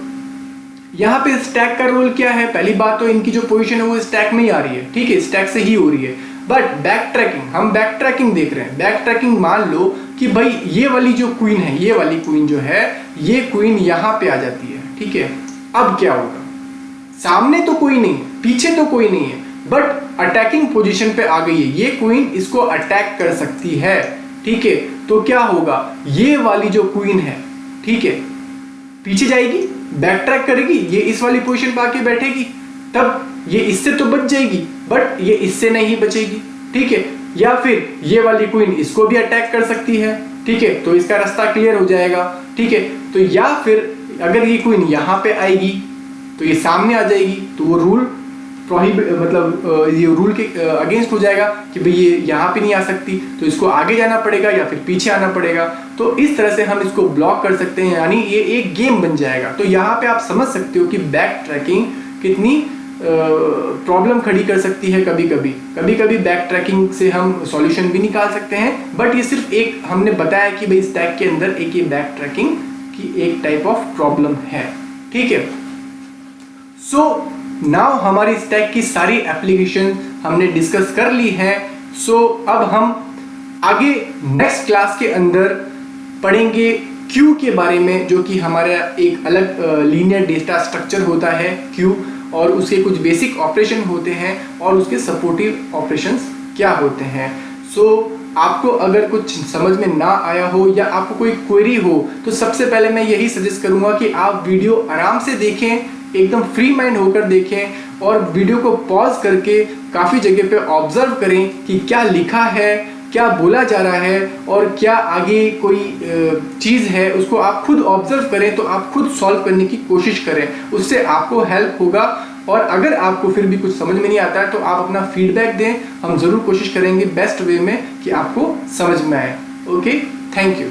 यहाँ पे स्टैक का रोल क्या है? पहली बात तो इनकी जो पोजीशन है वो स्टैक में ही आ रही है, ठीक है, स्टैक से ही हो रही है। बट बैक ट्रैकिंग, हम बैक ट्रैकिंग देख रहे हैं। बैक ट्रैकिंग मान लो कि भाई ये वाली जो क्वीन है, ये वाली क्वीन जो है, ये क्वीन यहाँ पे आ जाती है, ठीक है। अब क्या होगा? सामने तो कोई नहीं, पीछे तो कोई नहीं है, बट अटैकिंग पोजीशन पे आ गई है। ये क्वीन इसको अटैक कर सकती है, ठीक है। तो क्या होगा? ये वाली जो क्वीन है, ठीक है, पीछे जाएगी, बैक ट्रैक करेगी, ये इस वाली पोजीशन पे आके बैठेगी, तब ये इससे तो बच जाएगी, बट ये इससे नहीं बचेगी, ठीक है। या फिर ये वाली क्वीन इसको भी अटैक कर सकती है, ठीक है, तो इसका रास्ता क्लियर हो जाएगा, ठीक है। तो या फिर अगर ये क्वीन यहाँ पे आएगी तो ये सामने आ जाएगी, तो वो रूल मतलब ये रूल के अगेंस्ट हो जाएगा कि भाई ये यहाँ पे नहीं आ सकती, तो इसको आगे जाना पड़ेगा या फिर पीछे आना पड़ेगा। तो इस तरह से हम इसको ब्लॉक कर सकते हैं, यानी ये एक गेम बन जाएगा। तो यहाँ पे आप समझ सकते हो कि बैक ट्रैकिंग कितनी प्रॉब्लम खड़ी कर सकती है। कभी कभी बैक ट्रैकिंग से हम सॉल्यूशन भी निकाल सकते हैं, बट ये सिर्फ एक हमने बताया कि भाई स्टैक के अंदर एक ये बैक ट्रैकिंग कि एक टाइप ऑफ प्रॉब्लम है। ठीक है, सो नाउ हमारी स्टैक की सारी एप्लीकेशन हमने डिस्कस कर ली है। सो अब हम आगे नेक्स्ट क्लास के अंदर पढ़ेंगे क्यू के बारे में, जो कि हमारा एक अलग लीनियर डेटा स्ट्रक्चर होता है क्यू, और उसके कुछ बेसिक ऑपरेशन होते हैं और उसके सपोर्टिव ऑपरेशंस क्या होते हैं। सो आपको अगर कुछ समझ में ना आया हो या आपको कोई क्वेरी हो तो सबसे पहले मैं यही सजेस्ट करूंगा कि आप वीडियो आराम से देखें, एकदम फ्री माइंड होकर देखें और वीडियो को पॉज करके काफ़ी जगह पे ऑब्जर्व करें कि क्या लिखा है, क्या बोला जा रहा है और क्या आगे कोई चीज़ है, उसको आप खुद ऑब्जर्व करें, तो आप खुद सॉल्व करने की कोशिश करें, उससे आपको हेल्प होगा। और अगर आपको फिर भी कुछ समझ में नहीं आता है तो आप अपना फीडबैक दें, हम ज़रूर कोशिश करेंगे बेस्ट वे में कि आपको समझ में आए। Okay, thank you.